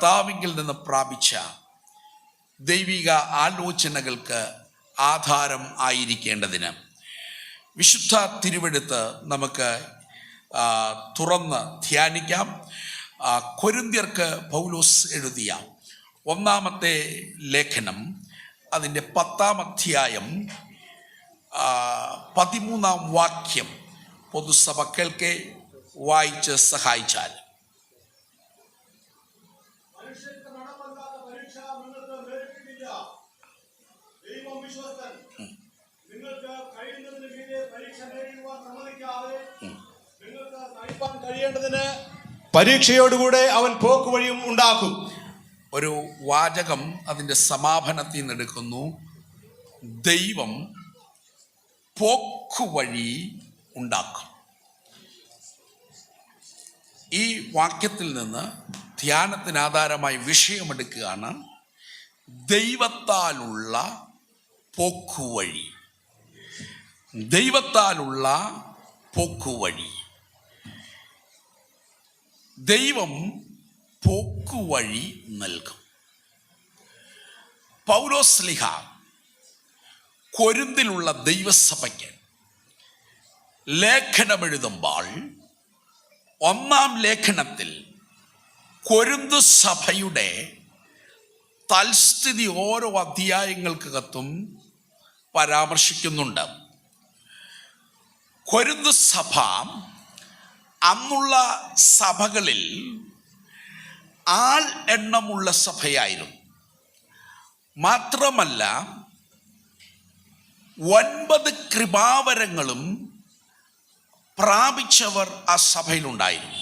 കർത്താവിങ്കിൽ നിന്ന് പ്രാപിച്ച ദൈവിക ആലോചനകൾക്ക് ആധാരം ആയിരിക്കേണ്ടതിന് വിശുദ്ധ തിരുവെഴുത്ത് നമുക്ക് തുറന്ന് ധ്യാനിക്കാം. കൊരിന്ത്യർക്ക് പൗലോസ് എഴുതിയ ഒന്നാമത്തെ ലേഖനം അതിൻ്റെ 10-ാം അധ്യായം 13-ാം വാക്യം പൊതുസഭ കേൾക്കെ വായിച്ച് സഹായിച്ചാൽ. പരീക്ഷയോടുകൂടെ അവൻ പോക്കുവഴിയും ഉണ്ടാക്കും. ഒരു വാചകം അതിൻ്റെ സമാപനത്തിൽ നിന്ന് എടുക്കുന്നു. ദൈവം പോക്കുവഴി ഉണ്ടാക്കും. ഈ വാക്യത്തിൽ നിന്ന് ധ്യാനത്തിന് ആധാരമായി വിഷയമെടുക്കുകയാണ് ദൈവത്താലുള്ള പോക്കുവഴി. ദൈവത്താലുള്ള പോക്കുവഴി. ദൈവം പോക്കുവഴി നൽകും. പൗലോസ്ലീഹ കൊരിന്തിലുള്ള ദൈവസഭയ്ക്ക് ലേഖനമെഴുതുമ്പോൾ 1-ാം ലേഖനത്തിൽ കൊരിന്ത് സഭയുടെ തൽസ്ഥിതി ഓരോ അധ്യായങ്ങൾക്കകത്തും പരാമർശിക്കുന്നുണ്ട്. കൊരിന്ത് സഭ അന്നുള്ള സഭകളിൽ ആൾ എണ്ണമുള്ള സഭയായിരുന്നു. മാത്രമല്ല 9 കൃപാവരങ്ങളും പ്രാപിച്ചവർ ആ സഭയിലുണ്ടായിരുന്നു.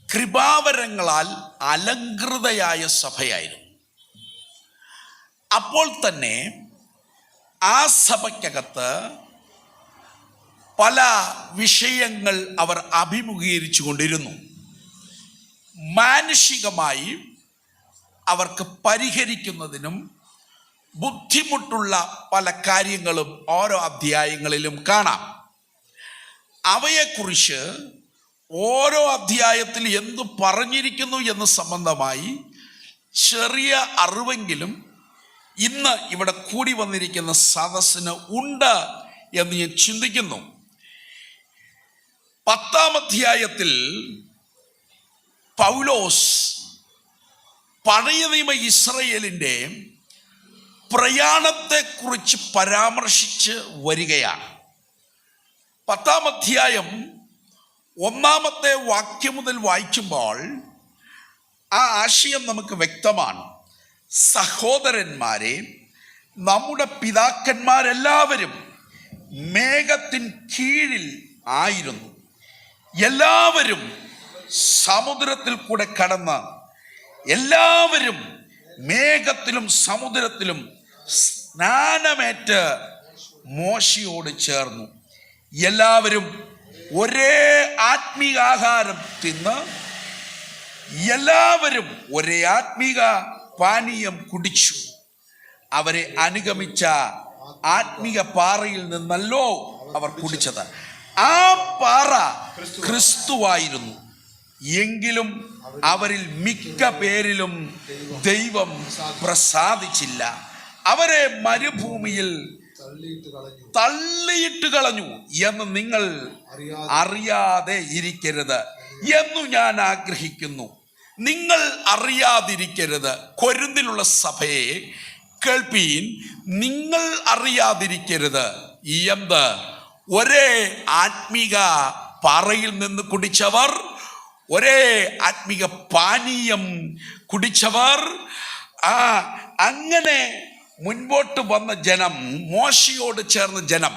കൃപാവരങ്ങളാൽ അലങ്കൃതയായ സഭയായിരുന്നു. അപ്പോൾ തന്നെ ആ സഭയ്ക്കകത്ത് പല വിഷയങ്ങൾ അവർ അഭിമുഖീകരിച്ചു കൊണ്ടിരുന്നു. മാനുഷികമായി അവർക്ക് പരിഹരിക്കുന്നതിനും ബുദ്ധിമുട്ടുള്ള പല കാര്യങ്ങളും ഓരോ അധ്യായങ്ങളിലും കാണാം. അവയെക്കുറിച്ച് ഓരോ അധ്യായത്തിൽ എന്തു പറഞ്ഞിരിക്കുന്നു എന്ന് സംബന്ധമായി ചെറിയ അറിവെങ്കിലും ഇന്ന് ഇവിടെ കൂടി വന്നിരിക്കുന്ന സദസ്സിന് ഉണ്ട് എന്ന് ഞാൻ ചിന്തിക്കുന്നു. 10-ാം അധ്യായത്തിൽ പൗലോസ് പഴയ നിയമ ഇസ്രായേലിൻ്റെ പ്രയാണത്തെക്കുറിച്ച് പരാമർശിച്ച് വരികയാണ്. 10-ാം അധ്യായം 1-ാമത്തെ വാക്യം മുതൽ വായിക്കുമ്പോൾ ആ ആശയം നമുക്ക് വ്യക്തമാണ്. സഹോദരന്മാരെ, നമ്മുടെ പിതാക്കന്മാരെല്ലാവരും മേഘത്തിൻ കീഴിൽ ആയിരുന്നു. എല്ലാവരും സമുദ്രത്തിൽ കൂടെ കടന്ന് എല്ലാവരും മേഘത്തിലും സമുദ്രത്തിലും സ്നാനമേറ്റ് മോശയോട് ചേർന്നു. എല്ലാവരും ഒരേ ആത്മീകാഹാരം തിന്ന് എല്ലാവരും ഒരേ ആത്മീക പാനീയം കുടിച്ചു. അവരെ അനുഗമിച്ച ആത്മീക പാറയിൽ നിന്നല്ലോ അവർ കുടിച്ചത്. ആ പാറ ക്രിസ്തുവായിരുന്നു. എങ്കിലും അവരിൽ മിക്ക പേരിലും ദൈവം പ്രസാദിച്ചില്ല. അവരെ മരുഭൂമിയിൽ തള്ളിയിട്ട് കളഞ്ഞു എന്ന് നിങ്ങൾ അറിയാതെ ഇരിക്കരുത് എന്നു ഞാൻ ആഗ്രഹിക്കുന്നു. നിങ്ങൾ അറിയാതിരിക്കരുത്. കൊരിന്തിലുള്ള സഭയെ കേൾപ്പീൻ, നിങ്ങൾ അറിയാതിരിക്കരുത്. എന്ത്? ഒരേ ആത്മീക പാറയിൽ നിന്ന് കുടിച്ചവർ, ഒരേ ആത്മീക പാനീയം കുടിച്ചവർ, അങ്ങനെ മുൻപോട്ട് വന്ന ജനം, മോശയോട് ചേർന്ന ജനം,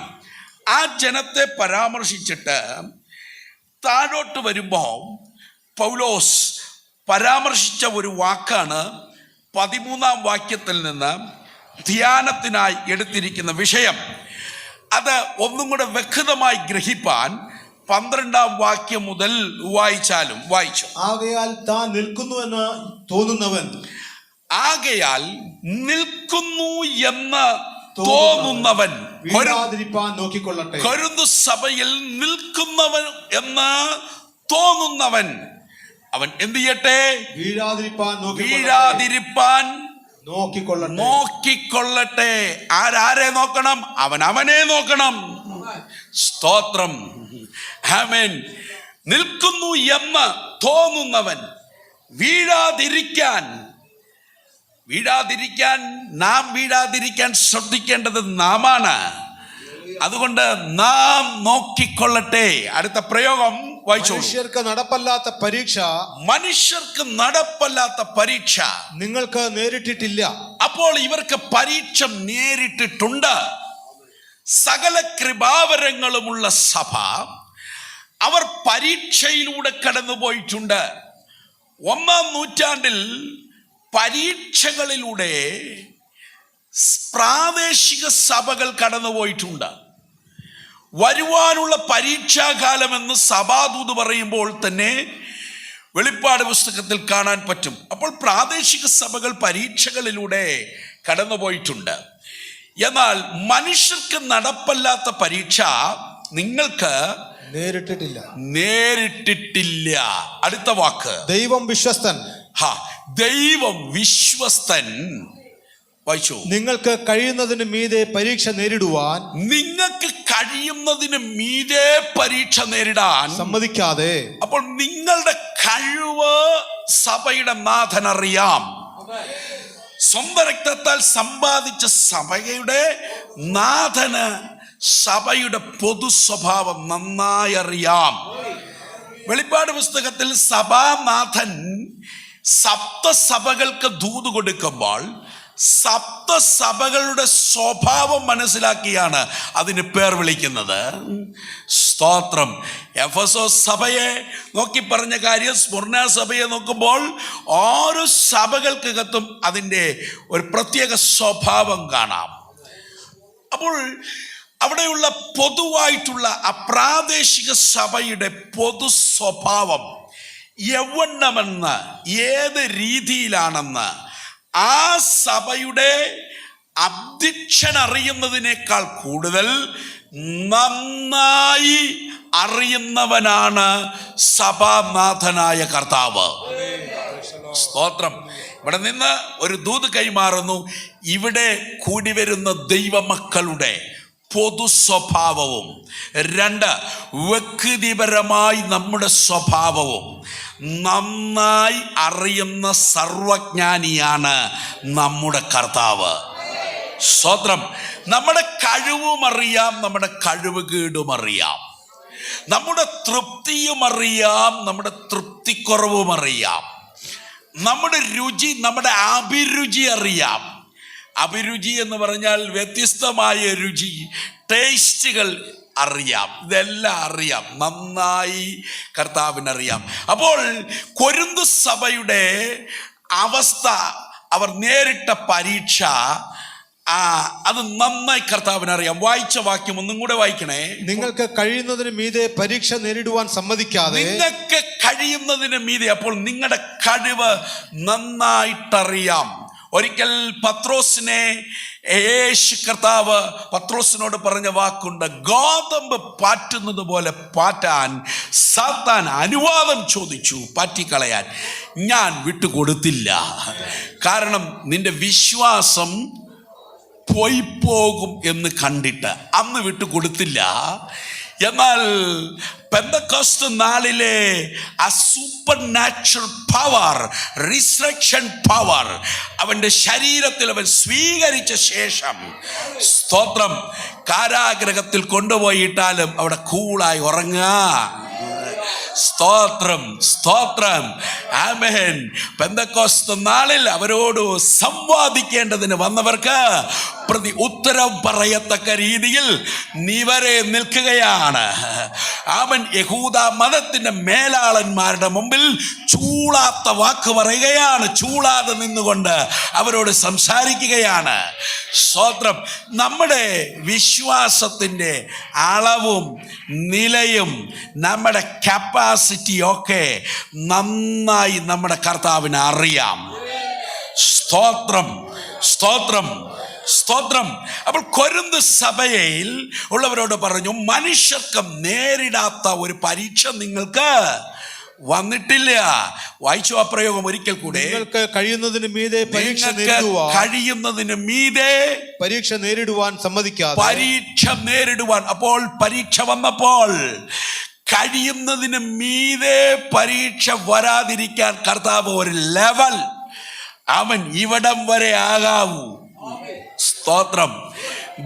ആ ജനത്തെ പരാമർശിച്ചിട്ട് താഴോട്ട് വരുമ്പോൾ പൗലോസ് പരാമർശിച്ച ഒരു വാക്കാണ് 13-ാം വാക്യത്തിൽ നിന്ന് ധ്യാനത്തിനായി എടുത്തിരിക്കുന്ന വിഷയം. അത് ഒന്നും കൂടെ വ്യക്തമായി ഗ്രഹിപ്പാൻ 12-ാം വാക്യം മുതൽ വായിച്ചു. ആകയാൽ താൻ നിൽക്കുന്നുവെന്ന് തോന്നുന്നവൻ, ആകയാൽ നിൽക്കുന്നു എന്ന് തോന്നുന്നവൻ നോക്കിക്കൊള്ളട്ടെ. കൊരിന്ത് സഭയിൽ നിൽക്കുന്നവൻ എന്ന് തോന്നുന്നവൻ അവൻ എന്ത് ചെയ്യട്ടെ? വീഴാതിരിപ്പാൻ വീഴാതിരിപ്പാൻ നോക്കിക്കൊള്ളട്ടെ. നോക്കിക്കൊള്ളട്ടെ. ആരെ നോക്കണം? അവനെ നോക്കണം. സ്തോത്രം. ആമേൻ. നിൽക്കുന്നു എന്ന് തോന്നുന്നവൻ വീഴാതിരിക്കാൻ നാം വീഴാതിരിക്കാൻ ശ്രദ്ധിക്കേണ്ടത് നാമാണ്. അതുകൊണ്ട് നാം നോക്കിക്കൊള്ളട്ടെ. അടുത്ത പ്രയോഗം വായിച്ചു. മനുഷ്യർക്ക് നടപ്പല്ലാത്ത പരീക്ഷ നിങ്ങൾക്ക് നേരിട്ടിട്ടില്ല. അപ്പോൾ ഇവർക്ക് പരീക്ഷ നേരിട്ടിട്ടുണ്ട്. സകല കൃപാവരങ്ങളുമുള്ള സഭ അവർ പരീക്ഷയിലൂടെ കടന്നുപോയിട്ടുണ്ട്. 1-ാം നൂറ്റാണ്ടിൽ പരീക്ഷകളിലൂടെ പ്രാദേശിക സഭകൾ കടന്നുപോയിട്ടുണ്ട്. വരുവാനുള്ള പരീക്ഷാകാലമെന്ന് സഭാദൂത് പറയുമ്പോൾ തന്നെ വെളിപ്പാട് പുസ്തകത്തിൽ കാണാൻ പറ്റും. അപ്പോൾ പ്രാദേശിക സഭകൾ പരീക്ഷകളിലൂടെ കടന്നുപോയിട്ടുണ്ട്. എന്നാൽ മനുഷ്യർക്ക് നടപ്പല്ലാത്ത പരീക്ഷ നിങ്ങൾക്ക് നേരിട്ടിട്ടില്ല. അടുത്ത വാക്ക് ദൈവം വിശ്വസ്തൻ. ദൈവം വിശ്വസ്തൻ. വായിച്ചു. നിങ്ങൾക്ക് കഴിയുന്നതിന് മീതെ പരീക്ഷ നേരിടുവാൻ സമ്മതിക്കാതെ. അപ്പോൾ നിങ്ങളുടെ കഴിവ് സഭയുടെ നാഥൻ അറിയാം. സ്വന്തം രക്തത്താൽ സമ്പാദിച്ച സഭയുടെ നാഥന് സഭയുടെ പൊതു സ്വഭാവം നന്നായി അറിയാം. വെളിപ്പാട് പുസ്തകത്തിൽ സഭാനാഥൻ സപ്തസഭകൾക്ക് ദൂത് കൊടുക്കുമ്പോൾ സപ്തസഭകളുടെ സ്വഭാവം മനസ്സിലാക്കിയാണ് അതിന് പേർ വിളിക്കുന്നത്. സ്തോത്രം. എഫെസോസ് സഭയെ നോക്കി പറഞ്ഞ കാര്യം, സ്മുർന സഭയെ നോക്കുമ്പോൾ ഓരോ സഭകൾക്കകത്തും അതിൻ്റെ ഒരു പ്രത്യേക സ്വഭാവം കാണാം. അപ്പോൾ അവിടെയുള്ള പൊതുവായിട്ടുള്ള അപ്രാദേശിക സഭയുടെ പൊതു സ്വഭാവം എവണ്ണമെന്ന്, ഏത് രീതിയിലാണെന്ന് ആ സഭയുടെ അധ്യക്ഷൻ അറിയുന്നതിനേക്കാൾ കൂടുതൽ നന്നായി അറിയുന്നവനാണ് സഭാനാഥനായ കർത്താവ്. സ്തോത്രം. ഇവിടെ നിന്ന് ഒരു ദൂത് കൈമാറുന്നു. ഇവിടെ കൂടി വരുന്ന ദൈവമക്കളുടെ പൊതു സ്വഭാവവും, 2 വ്യക്തിപരമായി നമ്മുടെ സ്വഭാവവും നന്നായി അറിയുന്ന സർവജ്ഞാനിയാണ് നമ്മുടെ കർത്താവ്. സ്തോത്രം. നമ്മുടെ കഴിവും അറിയാം, നമ്മുടെ കഴിവുകേടും അറിയാം, നമ്മുടെ തൃപ്തിയും അറിയാം, നമ്മുടെ തൃപ്തിക്കുറവും അറിയാം, നമ്മുടെ രുചി, നമ്മുടെ അഭിരുചി അറിയാം. അഭിരുചി എന്ന് പറഞ്ഞാൽ വ്യത്യസ്തമായ രുചി, ടേസ്റ്റുകൾ അറിയാം. ഇതെല്ലാം അറിയാം, നന്നായി കർത്താവിനറിയാം. അപ്പോൾ കൊരിന്ത് സഭയുടെ അവസ്ഥ, അവർ നേരിട്ട പരീക്ഷ, അത് നന്നായി കർത്താവിനറിയാം. വായിച്ച വാക്യം ഒന്നും കൂടെ വായിക്കണേ. നിങ്ങൾക്ക് കഴിയുന്നതിന് മീതെ പരീക്ഷ നേരിടുവാൻ സമ്മതിക്കാതെ. നിങ്ങൾക്ക് കഴിയുന്നതിന് മീതെ. അപ്പോൾ നിങ്ങളുടെ കഴിവ് നന്നായിട്ടറിയാം. ഒരിക്കൽ പത്രോസിനെ യേശു കർത്താവ് പത്രോസിനോട് പറഞ്ഞ വാക്കുണ്ട്, ഗോതമ്പ് പാറ്റുന്നത് പോലെ പാറ്റാൻ സാത്താൻ അനുവാദം ചോദിച്ചു, പാറ്റിക്കളയാൻ. ഞാൻ വിട്ടുകൊടുത്തില്ല. കാരണം നിന്റെ വിശ്വാസം പോയി പോകും എന്ന് കണ്ടിട്ട് അന്ന് വിട്ടുകൊടുത്തില്ല. എന്നാൽ പെന്തക്കോസ്ത് നാളിലെ ആ super natural power, resurrection power അവൻ്റെ ശരീരത്തിൽ അവൻ സ്വീകരിച്ച ശേഷം, സ്തോത്രം, കാരാഗ്രഹത്തിൽ കൊണ്ടുപോയിട്ടാലും അവിടെ കൂളായി ഉറങ്ങുക. സ്തോത്രം, സ്തോത്രം, ആമേൻ. പെന്തക്കോസ്ത് നാളിൽ അവരോട് സംവാദിക്കേണ്ടതിന് വന്നവർക്ക് പ്രതി ഉത്തരം പറയത്തക്ക രീതിയിൽ നിവരെ നിൽക്കുകയാണ്. അവൻ യഹൂദ മതത്തിന്റെ മേലാളന്മാരുടെ മുമ്പിൽ ചൂളാത്ത വാക്ക് പറയുകയാണ്. ചൂളാതെ നിന്നുകൊണ്ട് അവരോട് സംസാരിക്കുകയാണ്. സ്തോത്രം. നമ്മുടെ വിശ്വാസത്തിൻ്റെ അളവും നിലയും നമ്മുടെ കപ്പാസിറ്റിയൊക്കെ നന്നായി നമ്മുടെ കർത്താവിന് അറിയാം. സ്തോത്രം, സ്തോത്രം, സ്തോത്രം. അപ്പോൾ കൊരിന്ത് സഭയിൽ ഉള്ളവരോട് പറഞ്ഞു, മനുഷ്യർക്ക് നേരിടാത്ത ഒരു പരീക്ഷ നിങ്ങൾക്ക് വന്നിട്ടില്ല. വായിച്ചു ആ പ്രയോഗം ഒരിക്കൽ കൂടെ. നിങ്ങൾക്ക് കഴിയുന്നതിന് മീതെ പരീക്ഷ നിങ്ങൾക്ക് നേരിടുവാൻ കഴിയുന്നതിന് മീതെ പരീക്ഷ നേരിടുവാൻ സമ്മതിക്കാതെ. പരീക്ഷ നേരിടുവാൻ. അപ്പോൾ പരീക്ഷ വന്നപ്പോൾ കഴിയുന്നതിന് മീതെ പരീക്ഷ വരാതിരിക്കാൻ കർത്താവ് ഒരു ലെവൽ, അവൻ ഇവിടം വരെ ആകാവൂ. സ്തോത്രം.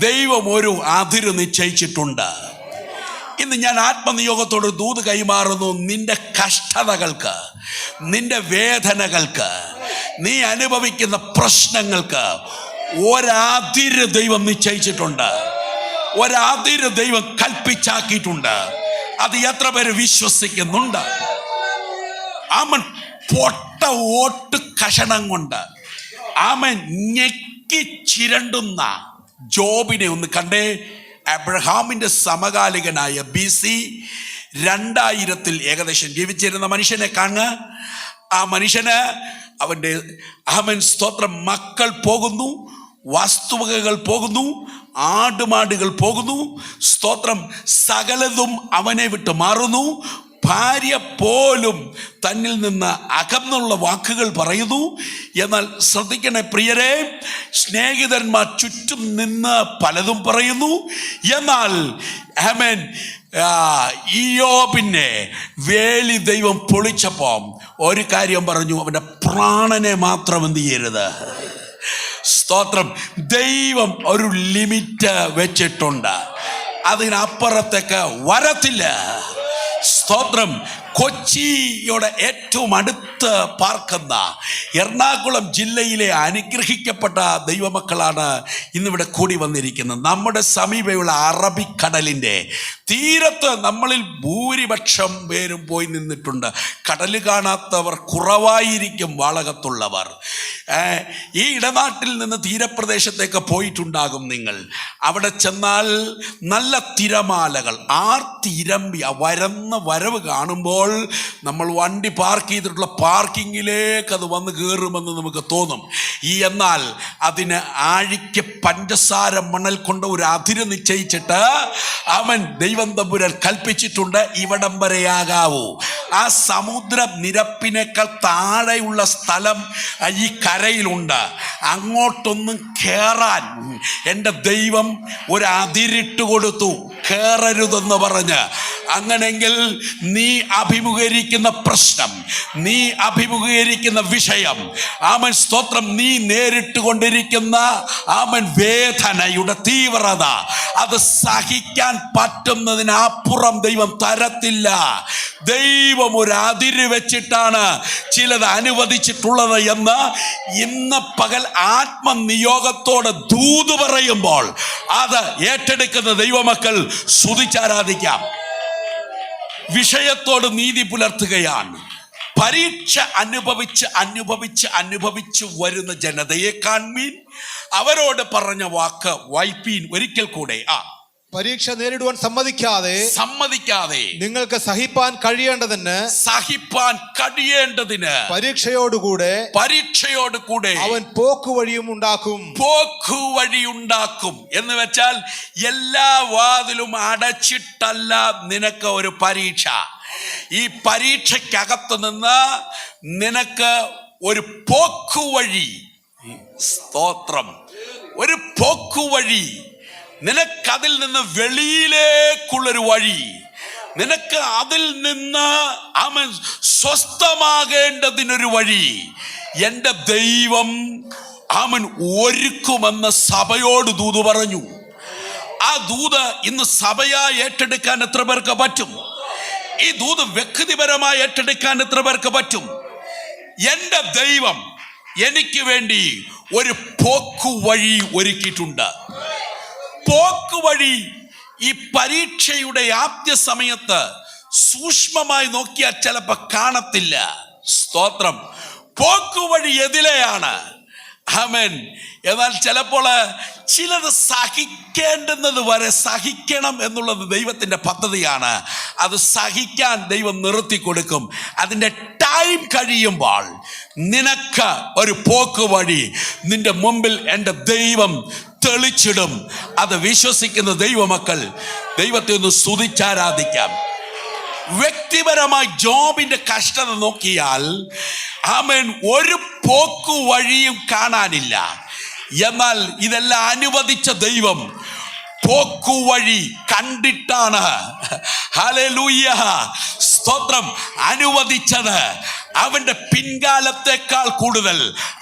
ദൈവം ഒരു അതിര് നിശ്ചയിച്ചിട്ടുണ്ട്. ഇന്ന് ഞാൻ ആത്മനിയോഗത്തോട് ദൂത് കൈമാറുന്നു. നിന്റെ കഷ്ടതകൾക്ക്, നിന്റെ വേദനകൾക്ക്, നീ അനുഭവിക്കുന്ന പ്രശ്നങ്ങൾക്ക് ഒരതിര് ദൈവം നിശ്ചയിച്ചിട്ടുണ്ട്. ഒരതിര് ദൈവം കൽപ്പിച്ചാക്കിയിട്ടുണ്ട്. അത് എത്ര പേര് വിശ്വസിക്കുന്നുണ്ട്? അവൻ പൊട്ട ഓട്ട് കഷണം കൊണ്ട് അവൻ ഞെക്കി ചിരണ്ടുന്ന ജോബിനെ ഒന്ന് കണ്ടേ. അബ്രഹാമിന്റെ സമകാലികനായ BC 2000 ഏകദേശം ജീവിച്ചിരുന്ന മനുഷ്യനെ കാണുക. ആ മനുഷ്യന് അവൻ സ്തോത്രം, മക്കൾ പോകുന്നു, വസ്തുവകകൾ പോകുന്നു, ആടുമാടുകൾ പോകുന്നു, സ്തോത്രം, സകലതും അവനെ വിട്ട് മാറുന്നു. ഭാര്യ പോലും തന്നിൽ നിന്ന് അകന്നുള്ള വാക്കുകൾ പറയുന്നു. എന്നാൽ ശ്രദ്ധിക്കണേ പ്രിയരെ, സ്നേഹിതന്മാർ ചുറ്റും നിന്ന് പലതും പറയുന്നു. എന്നാൽ ആമേൻ, ഇയ്യോബിനെ വേലി ദൈവം പൊളിച്ചപ്പോൾ ഒരു കാര്യം പറഞ്ഞു, അവൻ്റെ പ്രാണനെ മാത്രം എന്ത് ചെയ്യരുത്. സ്തോത്രം. ദൈവം ഒരു ലിമിറ്റ് വെച്ചിട്ടുണ്ട്, അതിനപ്പുറത്തേക്ക് വരത്തില്ല. സ്തോത്രം. കൊച്ചിയോട് ഏറ്റവും അടുത്ത് പാർക്കുന്ന എറണാകുളം ജില്ലയിലെ അനുഗ്രഹിക്കപ്പെട്ട ദൈവമക്കളാണ് ഇന്നിവിടെ കൂടി വന്നിരിക്കുന്നത്. നമ്മുടെ സമീപമുള്ള അറബിക്കടലിൻ്റെ തീരത്ത് നമ്മളിൽ ഭൂരിപക്ഷം പേരും പോയി നിന്നിട്ടുണ്ട്. കടൽ കാണാത്തവർ കുറവായിരിക്കും വാളകത്തുള്ളവർ. ഈ ഇടനാട്ടിൽ നിന്ന് തീരപ്രദേശത്തേക്ക് പോയിട്ടുണ്ടാകും നിങ്ങൾ. അവിടെ ചെന്നാൽ നല്ല തിരമാലകൾ ആർത്തിരമ്പി വരന്ന വരവ് കാണുമ്പോൾ നമ്മൾ വണ്ടി പാർക്ക് ചെയ്തിട്ടുള്ള പാർക്കിങ്ങിലേക്ക് അത് വന്ന് കയറുമെന്ന് നമുക്ക് തോന്നും. എന്നാൽ അതിന് ആഴിക്ക് പഞ്ചസാര മണൽ കൊണ്ട് ഒരു അതിര് നിശ്ചയിച്ചിട്ട് അവൻ ദൈവം തമ്പുരാൻ കൽപ്പിച്ചിട്ടുണ്ട്, ഇവിടം വരെയാകാവൂ. ആ സമുദ്ര നിരപ്പിനേക്കാൾ താഴെയുള്ള സ്ഥലം ഈ കരയിലുണ്ട്. അങ്ങോട്ടൊന്നും കയറാൻ എൻ്റെ ദൈവം ഒരു അതിരിട്ട് കൊടുത്തു, കയറരുതെന്ന് പറഞ്ഞ്. അങ്ങനെങ്കിൽ നീ അഭിമുഖീകരിക്കുന്ന പ്രശ്നം, നീ അഭിമുഖീകരിക്കുന്ന വിഷയം, ആമൻ സ്തോത്രം, നീ നേരിട്ട് കൊണ്ടിരിക്കുന്ന ആമൻ വേദനയുടെ തീവ്രത, അത് സഹിക്കാൻ പറ്റുന്നതിനപ്പുറം ദൈവം തരത്തില്ല. ദൈവം ഒരു അതിര് വെച്ചിട്ടാണ് ചിലത് അനുവദിച്ചിട്ടുള്ളത് എന്ന് ഇന്ന് പകൽ ആത്മനിയോഗത്തോടെ ദൂത് പറയുമ്പോൾ അത് ഏറ്റെടുക്കുന്ന ദൈവമക്കൾ സ്തുതിച്ചാരാധിക്കാം. വിഷയത്തോട് നീതി പുലർത്തുകയാണ്. പരീക്ഷ അനുഭവിച്ച് വരുന്ന ജനതയെ കാൺമീൻ. അവരോട് പറഞ്ഞ വാക്ക് വായിപ്പീൻ ഒരിക്കൽ കൂടെ. പരീക്ഷ നേരിടുവാൻ സമ്മതിക്കാതെ നിങ്ങൾക്ക് സഹിപ്പാൻ കഴിയേണ്ടതിന് പരീക്ഷയോടുകൂടെ അവൻ പോക്കുവഴിയും ഉണ്ടാക്കും. എന്ന് വെച്ചാൽ എല്ലാ വാതിലും അടച്ചിട്ടല്ല നിനക്ക് ഒരു പരീക്ഷ. ഈ പരീക്ഷയ്ക്കകത്ത് നിന്ന് നിനക്ക് ഒരു പോക്കുവഴി, സ്തോത്രം, ഒരു പോക്കുവഴി, നിനക്കതിൽ നിന്ന് വെളിയിലേക്കുള്ളൊരു വഴി, നിനക്ക് അതിൽ നിന്ന് അവൻ സ്വസ്ഥമാകേണ്ടതിനൊരു വഴി എൻ്റെ ദൈവം അവൻ ഒരുക്കുമെന്ന് സഭയോട് ദൂത് പറഞ്ഞു. ആ ദൂത് ഇന്ന് സഭയായി ഏറ്റെടുക്കാൻ എത്ര പേർക്ക് പറ്റും? ഈ ദൂത് വ്യക്തിപരമായി ഏറ്റെടുക്കാൻ എത്ര പേർക്ക് പറ്റും? എൻ്റെ ദൈവം എനിക്ക് വേണ്ടി ഒരു പോക്കുവഴി ഒരുക്കിയിട്ടുണ്ട്. പോക്കുവഴി ഈ പരീക്ഷയുടെ ആദ്യ സമയത്ത് സൂക്ഷ്മമായി നോക്കിയാൽ ചിലപ്പോൾ കാണത്തില്ല. സ്തോത്രം. പോക്കുവഴി എതിലെയാണ്? ആമേൻ. എന്നാൽ ചിലപ്പോൾ ചിലത് സഹിക്കേണ്ടുന്നത് വരെ സഹിക്കണം എന്നുള്ളത് ദൈവത്തിൻ്റെ പദ്ധതിയാണ്. അത് സഹിക്കാൻ ദൈവം നിർത്തി കൊടുക്കും. അതിൻ്റെ ടൈം കഴിയുമ്പോൾ നിനക്ക് ഒരു പോക്കുവഴി നിന്റെ മുമ്പിൽ എൻ്റെ ദൈവം തെളിച്ചിടും. അത് വിശ്വസിക്കുന്ന ദൈവമക്കൾ ദൈവത്തെ ഒന്ന് സ്തുതിച്ചാരാധിക്കാം. വ്യക്തിപരമായി ജോബിന്റെ കഷ്ടത നോക്കിയാൽ ആമേൻ ഒരു പോക്കു വഴിയും കാണാനില്ല. എന്നാൽ ഇതെല്ലാം അനുവദിച്ച ദൈവം പോക്കുവഴി കണ്ടിട്ടാണ്, ഹല്ലേലൂയ, സ്തോത്രം, അനുവദിച്ചത്. അവന്റെ പിൻകാലത്തെക്കാൾ കൂടുതൽ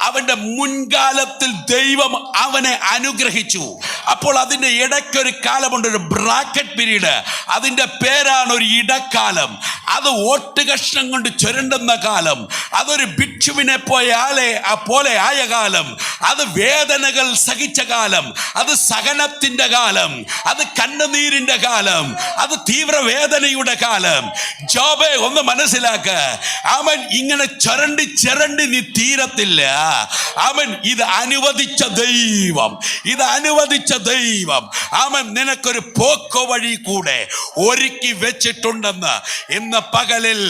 അവന്റെ മുൻകാലത്തിൽ ദൈവം അവനെ അനുഗ്രഹിച്ചു. അപ്പോൾ അതിൻ്റെ ഇടയ്ക്കൊരു കാലമുണ്ട്, ഒരു ബ്രാക്കറ്റ് പീരീഡ്. അതിൻ്റെ പേരാണ് ഒരു ഇടക്കാലം. അത് ഓട്ട് കഷ്ണം കൊണ്ട് ചുരണ്ടുന്ന കാലം, അതൊരു ഭിക്ഷുവിനെ പോലെ ആയ കാലം, അത് വേദനകൾ സഹിച്ച കാലം, അത് സഹനത്തിന്റെ കാലം, അത് കണ്ണുനീരിന്റെ കാലം, അത് തീവ്രവേദനയുടെ കാലം. ജോബേ, ഒന്ന് മനസ്സിലാക്ക, അവൻ ഇങ്ങനെ ചുരണ്ടി നീ തീരത്തില്ല. അവൻ ഇത് അനുവദിച്ച ദൈവം, ഇത് അനുവദിച്ച ദൈവം അവൻ നിനക്കൊരു പോക്കോ വഴി കൂടെ ഒരുക്കി വെച്ചിട്ടുണ്ടെന്ന് ഇന്ന് പകലിൽ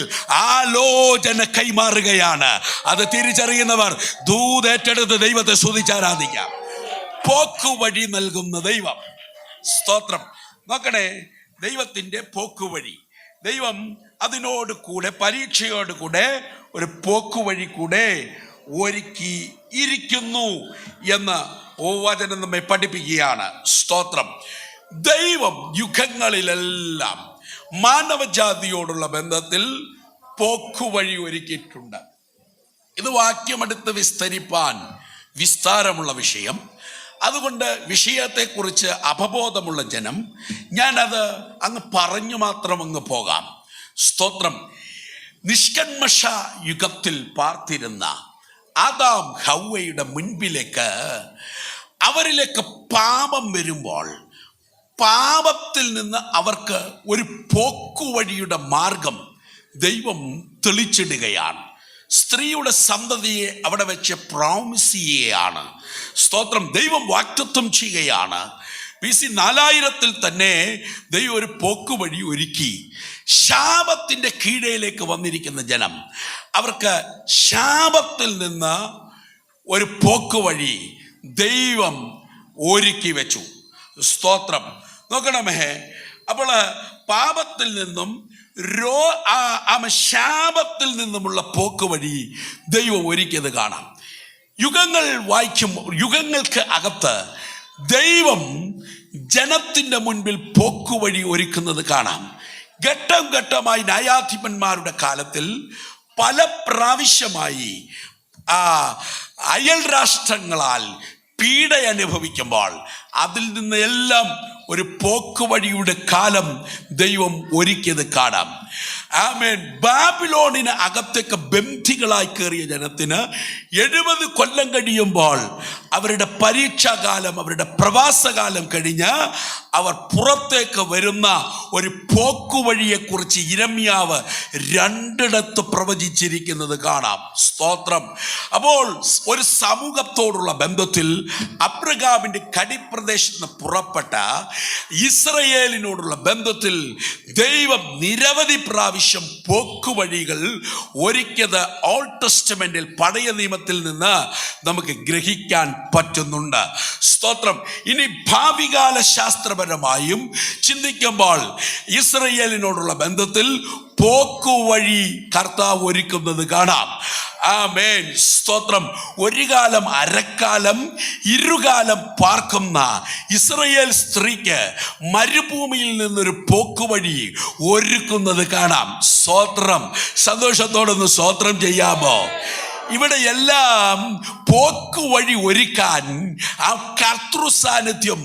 ആലോചന കൈമാറുകയാണ്. അത് തിരിച്ചറിയുന്നവർ ദൂതേറ്റെടുത്ത് ദൈവത്തെ സ്തുതിച്ചാരാധിക്കാം. പോക്കുവഴി നൽകുന്ന ദൈവം, സ്തോത്രം. നോക്കണേ, ദൈവത്തിന്റെ പോക്കുവഴി, ദൈവം അതിനോട് കൂടെ പരീക്ഷയോട് കൂടെ ഒരു പോക്കുവഴി കൂടെ ഒരുക്കി ഇരിക്കുന്നു എന്ന് വചനം നമ്മെ പഠിപ്പിക്കുകയാണ്. സ്തോത്രം. ദൈവം യുഗങ്ങളിലെല്ലാം മാനവജാതിയോടുള്ള ബന്ധത്തിൽ പോക്കുവഴി ഒരുക്കിയിട്ടുണ്ട്. ഇത് വാക്യമെടുത്ത് വിസ്തരിപ്പാൻ വിസ്താരമുള്ള വിഷയം. അതുകൊണ്ട് വിഷയത്തെക്കുറിച്ച് അപബോധമുള്ള ജനം ഞാനത് അങ്ങ് പറഞ്ഞു മാത്രം അങ്ങ് പോകാം. സ്തോത്രം. നിഷ്കന്മഷ യുഗത്തിൽ പാർത്തിരുന്ന ആദാം ഹവ്വയുടെ മുൻപിലേക്ക് അവരിലേക്ക് പാപം വരുമ്പോൾ പാപത്തിൽ നിന്ന് അവർക്ക് ഒരു പോക്കുവഴിയുടെ മാർഗം ദൈവം തെളിച്ചിടുകയാണ്. സ്ത്രീയുടെ സന്തതിയെ അവിടെ വെച്ച് പ്രോമിസ് ചെയ്യുകയാണ്. സ്തോത്രം. ദൈവം വാഗ്ദത്തം ചെയ്യുകയാണ്. BC 4000 തന്നെ ദൈവം ഒരു പോക്കുവഴി ഒരുക്കി. ശാപത്തിന്റെ കീഴയിലേക്ക് വന്നിരിക്കുന്ന ജനം, അവർക്ക് ശാപത്തിൽ നിന്ന് ഒരു പോക്കുവഴി ദൈവം ഒരുക്കി വെച്ചു. സ്തോത്രം. നോക്കണമേ, അപ്പോൾ പാപത്തിൽ നിന്നും ശാപത്തിൽ നിന്നുമുള്ള പോക്കുവഴി ദൈവം ഒരുക്കിയത് കാണാം. യുഗങ്ങൾ വായിക്കുമ്പോൾ യുഗങ്ങൾക്ക് അകത്ത് ദൈവം ജനത്തിന്റെ മുൻപിൽ പോക്കുവഴി ഒരുക്കുന്നത് കാണാം. ഘട്ടം ഘട്ടമായി ന്യായാധിപന്മാരുടെ കാലത്തിൽ പല പ്രാവശ്യമായി അയൽ രാഷ്ട്രങ്ങളാൽ പീഡ അനുഭവിക്കുമ്പോൾ അതിൽ നിന്ന് എല്ലാം ഒരു പോക്കുവഴിയുടെ കാലം ദൈവം ഒരുക്കിയത് കാണാം. ആമേൻ. ബാബിലോണിന് അകത്തേക്ക് ബന്ധികളായി കയറിയ ജനത്തിന് 70 കൊല്ലം കഴിയുമ്പോൾ അവരുടെ പരീക്ഷാകാലം, അവരുടെ പ്രവാസകാലം കഴിഞ്ഞ് അവർ പുറത്തേക്ക് വരുന്ന ഒരു പോക്കുവഴിയെക്കുറിച്ച് യിരെമ്യാവ് 2 പ്രവചിച്ചിരിക്കുന്നത് കാണാം. സ്തോത്രം. അപ്പോൾ ഒരു സമൂഹത്തോടുള്ള ബന്ധത്തിൽ അബ്രഹാമിന്റെ കടിപ്രദേശത്ത് നിന്ന് പുറപ്പെട്ട ഇസ്രയേലിനോടുള്ള ബന്ധത്തിൽ ദൈവം നിരവധി പ്രാവശ്യം പോക്കുവഴികൾ ഒരുക്കിയത് ഓൾഡ് ടെസ്റ്റമെന്റിൽ, പഴയ നിയമത്തിൽ നിന്ന് നമുക്ക് ഗ്രഹിക്കാൻ പറ്റുന്നുണ്ട്. സ്തോത്രം. ഇനി ഭാവികാല ശാസ്ത്രപരമായും ചിന്തിക്കുമ്പോൾ ഇസ്രയേലിനോടുള്ള ബന്ധത്തിൽ പോക്കുവഴി കർത്താവ് ഒരുക്കുന്നത് കാണാം. ആമേൻ. സ്തോത്രം. ഒരു കാലം അരക്കാലം ഇരുകാലം പാർക്കുന്ന ഇസ്രയേൽ സ്ത്രീക്ക് മരുഭൂമിയിൽ നിന്നൊരു പോക്കുവഴി ഒരുക്കുന്നത് കാണാം. സ്തോത്രം. സന്തോഷത്തോടൊന്ന് സ്തോത്രം ചെയ്യാമോ? ഇവിടെ എല്ലാം പോക്കുവഴി ഒരുക്കാൻ ആ കർത്തൃ സാന്നിധ്യം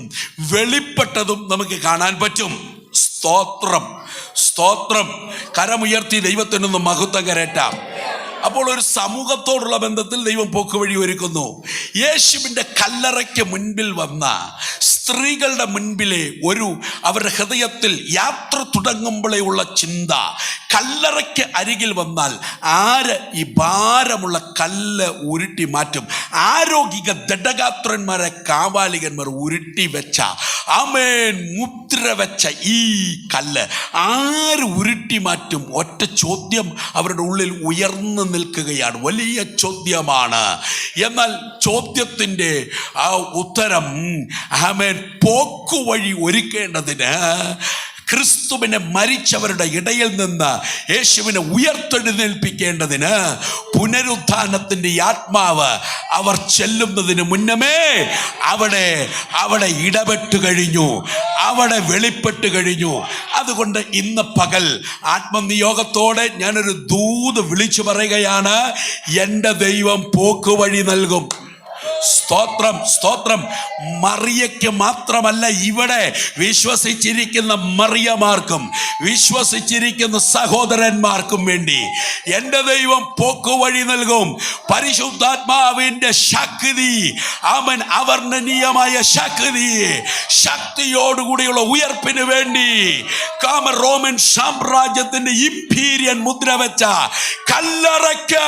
വെളിപ്പെട്ടതും നമുക്ക് കാണാൻ പറ്റും. സ്തോത്രം. സ്തോത്രം. കരമുയർത്തി ദൈവത്തിനൊന്ന് മഹത്വം കരേറ്റാം. അപ്പോൾ ഒരു സമൂഹത്തോടുള്ള ബന്ധത്തിൽ ദൈവം പോക്കുവഴി ഒരുക്കുന്നു. യേശുവിൻ്റെ കല്ലറയ്ക്ക് മുൻപിൽ വന്ന സ്ത്രീകളുടെ മുൻപിലെ അവരുടെ ഹൃദയത്തിൽ യാത്ര തുടങ്ങുമ്പോഴേ ഉള്ള ചിന്ത, കല്ലറയ്ക്ക് അരികിൽ വന്നാൽ ആര് ഈ ഭാരമുള്ള കല്ല് ഉരുട്ടി മാറ്റും? ആരോഗ്യ ദഡഗാത്രന്മാരെ കാവാലികന്മാർ ഉരുട്ടി വെച്ച, ആമേൻ, മുദ്ര വെച്ച ഈ കല്ല് ആര് ഉരുട്ടി മാറ്റും? ഒറ്റ ചോദ്യം അവരുടെ ഉള്ളിൽ ഉയർന്നു നിൽക്കുകയാണ്. വലിയ ചോദ്യമാണ്. എന്നാൽ ചോദ്യത്തിൻ്റെ ആ ഉത്തരം, ആമേൻ, പോക്കുവഴി ഒരുക്കേണ്ടതിന് ക്രിസ്തുവിനെ മരിച്ചവരുടെ ഇടയിൽ നിന്ന് യേശുവിനെ ഉയർത്തെഴുന്നേൽപ്പിക്കേണ്ടതിന് പുനരുത്ഥാനത്തിന്റെ ആത്മാവ് അവർ ചെല്ലുന്നതിന് മുന്നമേ അവിടെ ഇടപെട്ട് കഴിഞ്ഞു, അവിടെ വെളിപ്പെട്ട് കഴിഞ്ഞു. അതുകൊണ്ട് ഇന്ന് പകൽ ആത്മനിയോഗത്തോടെ ഞാനൊരു ദൂത് വിളിച്ചു പറയുകയാണ്, എൻ്റെ ദൈവം പോക്കുവഴി നൽകും. സ്തോത്രം, സ്തോത്രം. മറിയയ്ക്ക് മാത്രമല്ല, ഇവിടെ വിശ്വസിച്ചിരിക്കുന്ന മറിയമാർക്കും വിശ്വസിച്ചിരിക്കുന്ന സഹോദരന്മാർക്കും വേണ്ടി എൻ്റെ ദൈവം പോക്കുവഴി നൽകും. പരിശുദ്ധാത്മാവിൻ്റെ ശക്തി, അവൻ അവർണ്ണനീയമായ ശക്തി, ശക്തിയോടുകൂടിയുള്ള ഉയർപ്പിന് വേണ്ടി റോമൻ സാമ്രാജ്യത്തിന്റെ ഇംപീരിയൻ മുദ്ര വെച്ച കല്ലറയ്ക്ക്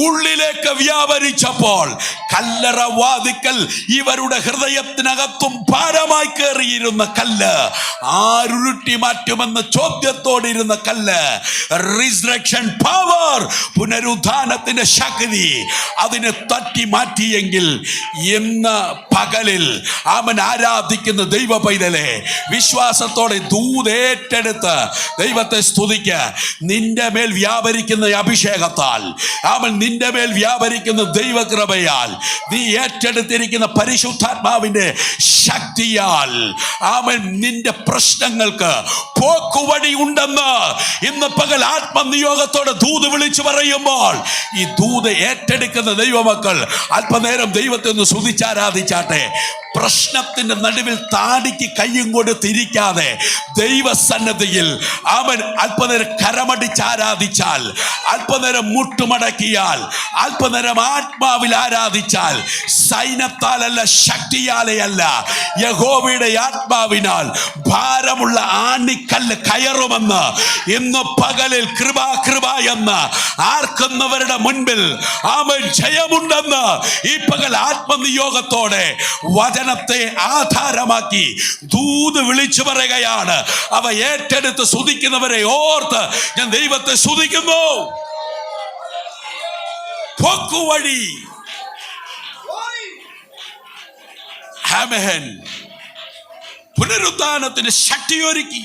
ഉള്ളിലേക്ക് വ്യാപരിച്ചപ്പോൾ കല്ലറ വാതിക്കൽ ഇവരുടെ ഹൃദയത്തിനകത്തും ഭാരമായി കയറിയിരുന്ന കല്ല് ആരുരുട്ടി മാറ്റുമെന്ന ചോദ്യത്തോടിരുന്ന കല്ല്, റിസറക്ഷൻ പവർ, പുനരുത്ഥാനത്തിന്റെ ശക്തി, അതിനെ തട്ടി മാറ്റിയെങ്കിൽ ഇന്ന് പകലിൽ അവൻ ആരാധിക്കുന്ന ദൈവ പൈതലെ വിശ്വാസത്തോടെ ദൂതേറ്റെടുത്ത് ദൈവത്തെ സ്തുതിക്ക. നിന്റെ മേൽ വ്യാപരിക്കുന്ന അഭിഷേകത്താൽ, അവൻ നിന്റെ മേൽ വ്യാപരിക്കുന്ന ദൈവകൃപയാൽ, നീ ഏറ്റെടുത്തിരിക്കുന്ന പരിശുദ്ധാത്മാവിന്റെ ശക്തിയാൽ അവൻ നിന്റെ പ്രശ്നങ്ങൾക്ക് പോക്കുവഴി ഉണ്ടെന്ന് ഇന്ന് പകൽ ആത്മനിയോഗത്തോടെ ദൂത് വിളിച്ചു പറയുമ്പോൾ ഈ ദൂത് ഏറ്റെടുക്കുന്ന ദൈവമക്കൾ അല്പനേരം ദൈവത്തെ ഒന്ന് സ്തുതിച്ചാരാധിച്ചാട്ടെ. പ്രശ്നത്തിന്റെ നടുവിൽ താടിക്ക് കയ്യും കൊടുത്തിരിക്കാതെ ദൈവസന്നദ്ധിയിൽ അവൻ അല്പനേരം കരമടിച്ച് ആരാധിച്ചാൽ, അല്പനേരം മുട്ടുമടക്കിയാൽ, അല്പനേരം ആത്മാവിൽ ആരാധിച്ചാൽ, സൈന്യത്താലല്ല ശക്തിയാലെയല്ല യഹോവയുടെ ആത്മാവിനാൽ ഭാരമുള്ള ആണിക്കല്ല് കയറുമെന്ന് ഇന്ന് പകലിൽ കൃപ എന്ന് ആർക്കുന്നവരുടെ മുൻപിൽ അവൻ ജയമുണ്ടെന്ന് ഈ പകൽ ആത്മനിയോഗത്തോടെ വചനത്തെ ആധാരമാക്കി ദൂത് വിളിച്ചു പറയുകയാണ്. അവ ഏറ്റെടുത്ത് സ്തുതിക്കുന്നവരെ ഓർത്ത് ഞാൻ ദൈവത്തെ സ്തുതിക്കുന്നു. പോക്കുവഴി, ആമേൻ. പുനരുത്ഥാനത്തിന് ശക്തിയൊരുക്കി.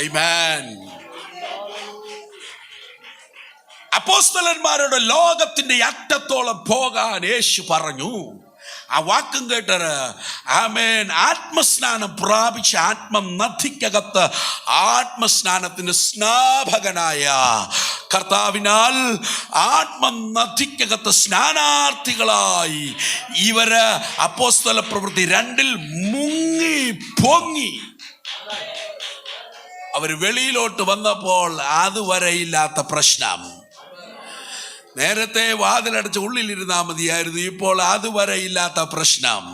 ആമേൻ. അപ്പോസ്തലന്മാരോട് ലോകത്തിന്റെ അറ്റത്തോളം പോകാൻ യേശു പറഞ്ഞു. ആ വാക്കും കേട്ടത് ആമേൻ. ആത്മസ്നാനം പ്രാപിച്ച ആത്മനദിക്കകത്ത് ആത്മസ്നാനത്തിന് സ്നാപകനായ കർത്താവിനാൽ ആത്മനദിക്കകത്ത് സ്നാനാർത്ഥികളായി ഇവര് അപ്പോസ്തല പ്രവൃത്തി 2 മുങ്ങി പൊങ്ങി. അവർ വെളിയിലോട്ട് വന്നപ്പോൾ അതുവരെയില്ലാത്ത പ്രശ്നം. നേരത്തെ വാതിലടച്ച് ഉള്ളിലിരുന്നാൽ മതിയായിരുന്നു, ഇപ്പോൾ അതുവരെ ഇല്ലാത്ത പ്രശ്നം.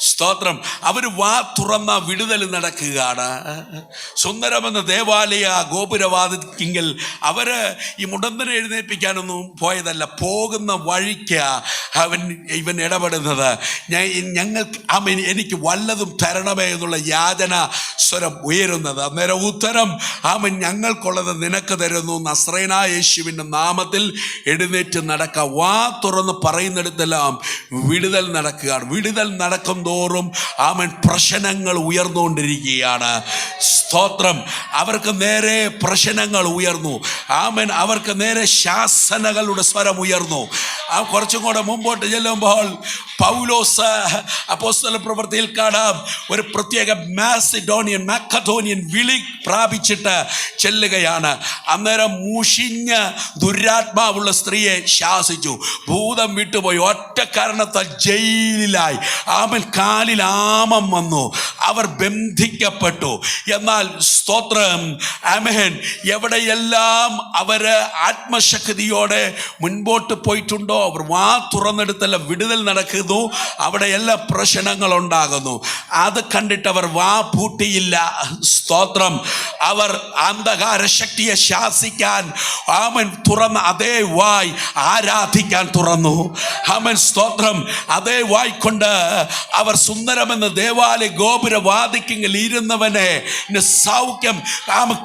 സ്തോത്രം. അവർ വാ തുറന്ന വിടുതൽ നടക്കുകയാണ്. സുന്ദരമെന്ന ദേവാലയ ഗോപുരവാദിക്കെങ്കിൽ അവര് ഈ മുടന്തനെ എഴുന്നേൽപ്പിക്കാനൊന്നും പോയതല്ല, പോകുന്ന വഴിക്ക് ഇവൻ ഇടപെടുന്നത്. എനിക്ക് വല്ലതും തരണമേ എന്നുള്ള യാചന സ്വരം ഉയരുന്നത്. അന്നേരം ഉത്തരം അവൻ ഞങ്ങൾക്കുള്ളത് നിനക്ക് തരുന്നു, നസ്രയനായ യേശുവിൻ്റെ നാമത്തിൽ എഴുന്നേറ്റ് നടക്കുക. വാ തുറന്ന് പറയുന്നിടത്തെല്ലാം വിടുതൽ നടക്കുകയാണ്. വിടുതൽ നടക്കും തോറും അവൻ പ്രശ്നങ്ങൾ ഉയർന്നുകൊണ്ടിരിക്കുകയാണ്. സ്തോത്രം. അവർക്ക് നേരെ പ്രശ്നങ്ങൾ ഉയർന്നു. ആമൻ. അവർക്ക് നേരെ ശാസനകളുടെ സ്വരം ഉയർന്നു. കുറച്ചും കൂടെ മുമ്പോട്ട് ചെല്ലുമ്പോൾ പൗലോസ് അപ്പോസ്തല പ്രവൃത്തിയിൽ കാണാം, ഒരു പ്രത്യേക മാക്കഡോനിയൻ വിളി പ്രാപിച്ചിട്ട് ചെല്ലുകയാണ്. അന്നേരം മുഷിഞ്ഞ ദുരാത്മാവുള്ള സ്ത്രീയെ ശാസിച്ചു. ഭൂതം വിട്ടുപോയി. ഒറ്റ കാരണത്താൽ ജയിലിലായി. അവൻ കാലിൽ ആമം വന്നു. അവർ ബന്ധിക്കപ്പെട്ടു. എന്നാൽ സ്തോത്രം, ആമേൻ, എവിടെയെല്ലാം അവര് ആത്മശക്തിയോടെ മുൻപോട്ട് പോയിട്ടുണ്ടോ, അവർ വാ തുറന്നെടുത്തെല്ലാം വിടുതൽ നടക്കുന്നു. അവിടെ എല്ലാ പ്രശ്നങ്ങൾ ഉണ്ടാകുന്നു. അത് കണ്ടിട്ട് അവർ വാ പൂട്ടിയില്ല. സ്തോത്രം. അവർ അന്ധകാര ശക്തിയെ ശാസിക്കാൻ ആമൻ തുറന്ന അതേ വായ് ആരാധിക്കാൻ തുറന്നു. ആമൻ. സ്തോത്രം. അതേ വായ് കൊണ്ട് അവർ സുന്ദരമെന്ന ദേവാലയ ഗോപുര വാദിക്കെങ്കിൽ ഇരുന്നവനെ സൗഖ്യം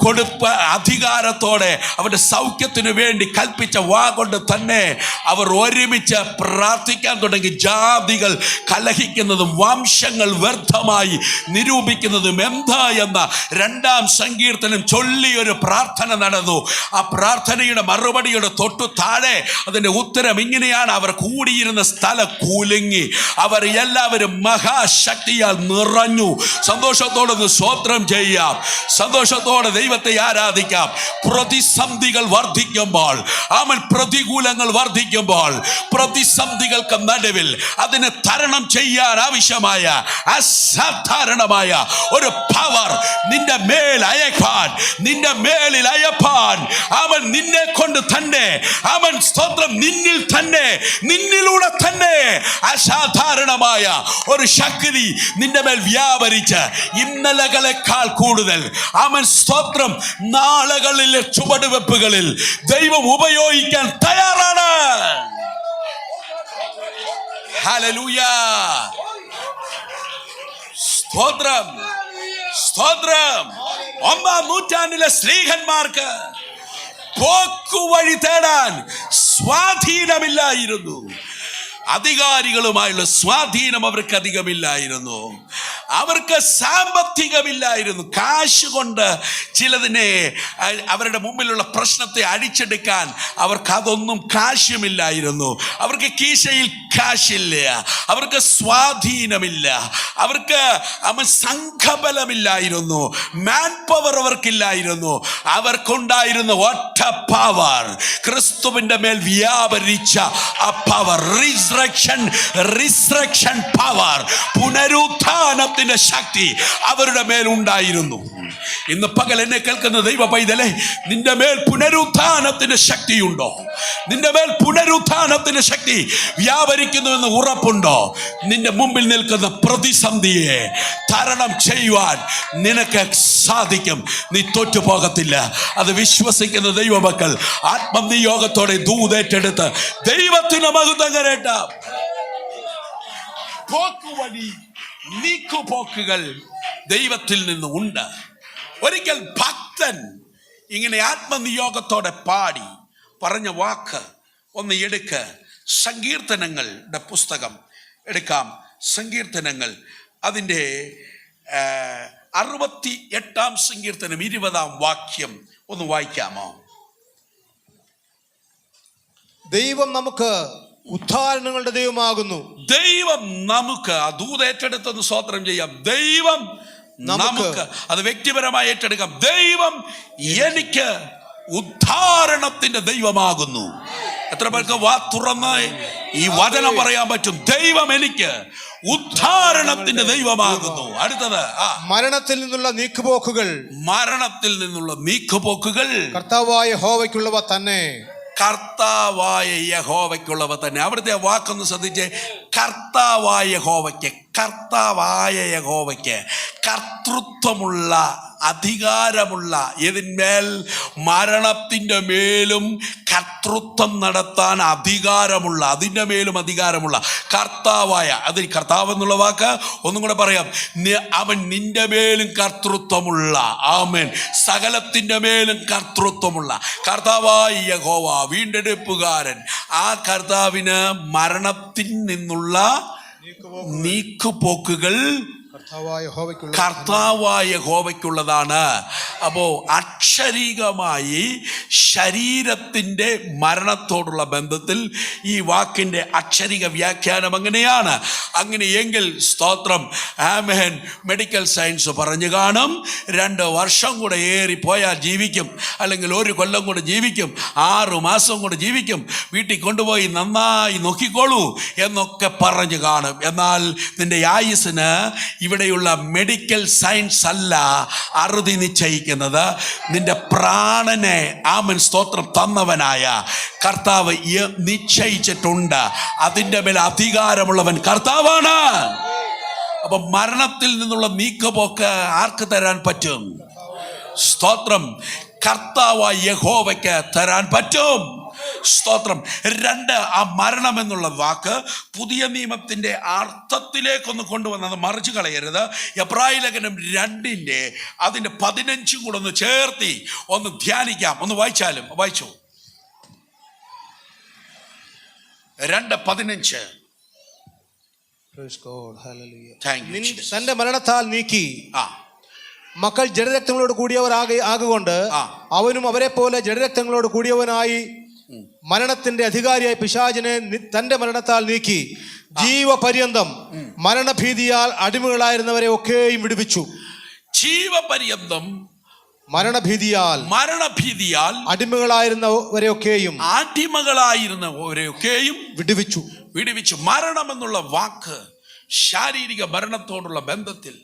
കൊടുപ്പ അധികാരത്തോടെ അവന്റെ സൗഖ്യത്തിനു വേണ്ടി കൽപ്പിച്ച വാ കൊണ്ട് തന്നെ അവർ ഒരുമിച്ച് പ്രാർത്ഥിക്കാൻ തുടങ്ങി. ജാതികൾ കലഹിക്കുന്നതും വംശങ്ങൾ വ്യർത്ഥമായി നിരൂപിക്കുന്നതും എന്താ എന്ന 2-ാം സങ്കീർത്തനം ചൊല്ലി ഒരു പ്രാർത്ഥന നടന്നു. ആ പ്രാർത്ഥനയുടെ മറുപടിയുടെ തൊട്ടു താഴെ അതിന്റെ ഉത്തരം ഇങ്ങനെയാണ്: അവർ കൂടിയിരുന്ന സ്ഥലം കുലുങ്ങി, അവർ എല്ലാവരും മഹാശക്തിയാൽ നിറഞ്ഞു. സന്തോഷത്തോടെ സ്തോത്രം ചെയ്യാം, സന്തോഷത്തോടെ ദൈവത്തെ ആരാധിക്കാം. പ്രതിസന്ധികൾ വർദ്ധിക്കുമ്പോൾ, പ്രതികൂലങ്ങൾ വർദ്ധിക്കുമ്പോൾ, പ്രതിസന്ധികൾക്ക് നടുവിൽ അതിനെ തരണം ചെയ്യാൻ ആവശ്യമായ അസാധാരണമായ ഒരു പവർ നിന്റെ മേൽ അയക്കാൻ, നിന്റെ മേലിൽ അയപ്പാൻ അവൻ നിന്നെ കൊണ്ട് തന്നെ, അവൻ സ്തോത്രം നിന്നിൽ തന്നെ, നിന്നിലൂടെ തന്നെ അസാധാരണമായ ഒരു ശക്തി നിന്റെ മേൽ വ്യാപരിച്ച് ഇന്നലകളെക്കാൾ കൂടുതൽ അവൻ സ്തോത്രം നാളുകളിലെ ചുവടുവെപ്പുകളിൽ ദൈവം ഉപയോഗിക്കാൻ തയ്യാറാണ്. ഹല്ലേലൂയ, സ്തോത്രം, സ്തോത്രം. 1-ാം നൂറ്റാണ്ടിലെ സ്ത്രീഹന്മാർക്ക് പോക്കുവഴി തേടാൻ സ്വാധീനമില്ലായിരുന്നു. അധികാരികളുമായുള്ള സ്വാധീനം അവർക്ക് അധികമില്ലായിരുന്നു. അവർക്ക് സാമ്പത്തികമില്ലായിരുന്നു. കാശ് കൊണ്ട് ചിലതിനെ, അവരുടെ മുമ്പിലുള്ള പ്രശ്നത്തെ അടിച്ചെടുക്കാൻ അവർക്ക് അതൊന്നും കാശുമില്ലായിരുന്നു. അവർക്ക് കീശയിൽ കാശില്ല, അവർക്ക് സ്വാധീനമില്ല, അവർക്ക് സംഘബലമില്ലായിരുന്നു, മാൻ പവർ അവർക്കില്ലായിരുന്നു. അവർക്കുണ്ടായിരുന്ന ഒറ്റ പവർ, ക്രിസ്തുവിന്റെ മേൽ വ്യാപരിച്ച ആ പവർ, റിസ്റക്ഷൻ പവർ, പുനരുത്ഥാനത്തിന്റെ ശക്തി അവരുടെ മേൽ ഉണ്ടായിരുന്നു. ഇന്ന് പകൽ എന്നെ കേൾക്കുന്ന ദൈവ പൈതലേ, നിന്റെ മേൽ പുനരുത്ഥാനത്തിന്റെ ശക്തിയുണ്ടോ? നിന്റെ മേൽ പുനരുത്ഥാനത്തിന്റെ ശക്തി വ്യാപരിക്കുന്നുവെന്ന് ഉറപ്പുണ്ടോ? നിന്റെ മുമ്പിൽ നിൽക്കുന്ന പ്രതിസന്ധിയെ തരണം ചെയ്യുവാൻ നിനക്ക് സാധിക്കും. നീ തോറ്റുപോകത്തില്ല. അത് വിശ്വസിക്കുന്ന ദൈവമക്കൾ ആത്മനിയോഗത്തോടെ ദൂതേറ്റെടുത്ത് ദൈവത്തിന് മഹത്വം കരേട്ടാം. പോക്കുവഴി, നീക്കുപോക്കുകൾ ദൈവത്തിൽ നിന്ന് ഉണ്ട്. ഒരിക്കൽ ഭക്തൻ ഇങ്ങനെ ആത്മനിയോഗത്തോടെ പാടി പറഞ്ഞ വാക്ക് ഒന്ന് എടുക്ക്. സങ്കീർത്തനങ്ങളുടെ പുസ്തകം എടുക്കാം. സങ്കീർത്തനങ്ങൾ അതിൻ്റെ 68-ാം സങ്കീർത്തനം 20-ാം വാക്യം ഒന്ന് വായിക്കാമോ? ദൈവം നമുക്ക് ഉദ്ധാരണങ്ങളുടെ ദൈവമാകുന്നു. ദൈവം നമുക്ക്, ആ ദൂതേറ്റെടുത്തൊന്ന് സ്തോത്രം ചെയ്യാം. ദൈവം നമുക്ക്, അത് വ്യക്തിപരമായി ഏറ്റെടുക്കാം. ദൈവം എനിക്ക് ഉദ്ധാരണത്തിന്റെ ദൈവമാകുന്നു. എത്ര പേർക്ക് വാ തുറന്ന് ഈ വചനം പറയാൻ പറ്റും? ദൈവം എനിക്ക് ഉദ്ധാരണത്തിന്റെ ദൈവമാകുന്നു. അടുത്തത്, മരണത്തിൽ നിന്നുള്ള നീക്കുപോക്കുകൾ, മരണത്തിൽ നിന്നുള്ള നീക്കുപോക്കുകൾ കർത്താവായ യഹോവയ്ക്കുള്ളവ തന്നെ. കർത്താവായ യഹോവയ്ക്കുള്ളവ തന്നെ. അവിടുത്തെ വാക്കൊന്ന് ശ്രദ്ധിച്ചേ. കർത്താവായ യഹോവയ്ക്ക്, കർത്താവായ യഹോവയ്ക്ക് കർത്തൃത്വമുള്ള, അധികാരമുള്ള, ഇതിന്മേൽ മരണത്തിൻ്റെ മേലും കർത്തൃത്വം നടത്താൻ അധികാരമുള്ള, അതിൻ്റെ മേലും അധികാരമുള്ള കർത്താവായ, അതിൽ കർത്താവ് എന്നുള്ള വാക്ക് ഒന്നും കൂടെ പറയാം. അവൻ നിന്റെ മേലും കർത്തൃത്വമുള്ള, ആമേൻ, സകലത്തിൻ്റെ മേലും കർത്തൃത്വമുള്ള കർത്താവായ യഹോവ, വീണ്ടെടുപ്പുകാരൻ. ആ കർത്താവിന് മരണത്തിൽ നിന്നുള്ള നീക്കുപോക്കുകൾ കർത്താവായ യഹോവയ്ക്കുള്ളതാണ്. അപ്പോൾ അക്ഷരീകമായി ശരീരത്തിൻ്റെ മരണത്തോടുള്ള ബന്ധത്തിൽ ഈ വാക്കിൻ്റെ അക്ഷരിക വ്യാഖ്യാനം അങ്ങനെയാണ്. അങ്ങനെയെങ്കിൽ സ്തോത്രം, ആമേൻ, മെഡിക്കൽ സയൻസ് പറഞ്ഞു കാണും 2 വർഷം കൂടെ ഏറിപ്പോയാൽ ജീവിക്കും, അല്ലെങ്കിൽ 1 കൊല്ലം കൂടെ ജീവിക്കും, 6 മാസം കൂടെ ജീവിക്കും, വീട്ടിൽ കൊണ്ടുപോയി നന്നായി നോക്കിക്കോളൂ എന്നൊക്കെ പറഞ്ഞു കാണും. എന്നാൽ നിന്റെ ആയുസ്സിന് ഇവിടെയുള്ള മെഡിക്കൽ സയൻസ് അല്ല അറുതി നിശ്ചയിക്കുന്നത്. നിന്റെ പ്രാണനെ, ആമൻ, സ്തോത്രം, തന്നവനായ കർത്താവ് നിശ്ചയിച്ചിട്ടുണ്ട്. അതിൻ്റെ മേൽ അധികാരമുള്ളവൻ കർത്താവാണ്. അപ്പൊ മരണത്തിൽ നിന്നുള്ള നീക്കുപോക്ക് ആർക്ക് തരാൻ പറ്റും? സ്തോത്രം, കർത്താവായ യഹോവയ്ക്ക് തരാൻ പറ്റും. സ്തോത്രം. 2, ആ മരണം എന്നുള്ള വാക്ക് പുതിയ നിയമത്തിന്റെ അർത്ഥത്തിലേക്കൊന്ന് കൊണ്ടുവന്നത് മറിച്ച് കളയരുത്. എബ്രായ ലേഖനം 2 അതിന്റെ 15 കൂടെ ഒന്ന് ചേർത്തി ഒന്ന് ധ്യാനിക്കാം. ഒന്ന് വായിച്ചാലും വായിച്ചു. 2:15. Praise God. Hallelujah. Thank you, Jesus. തന്റെ മരണത്താൽ നീക്കി ആ മക്കൾ ജഡരക്തങ്ങളോട് കൂടിയവർ ആകൊണ്ട് ആ. അവനും അവരെ പോലെ ജഡരക്തങ്ങളോട് കൂടിയവനായി മരണത്തിന്റെ അധികാരിയായി പിശാചിനെ തന്റെ മരണത്താൽ നീക്കി ജീവപര്യന്തം മരണഭീതിയാൽ അടിമകളായിരുന്നവരെ ഒക്കെയും വിടുവിച്ചു. ജീവപര്യന്തം മരണഭീതിയാൽ അടിമകളായിരുന്നവരെയൊക്കെയും വിടുവിച്ചു. മരണം എന്നുള്ള വാക്ക് ശാരീരിക മരണത്തോടുള്ള ബന്ധത്തിൽ,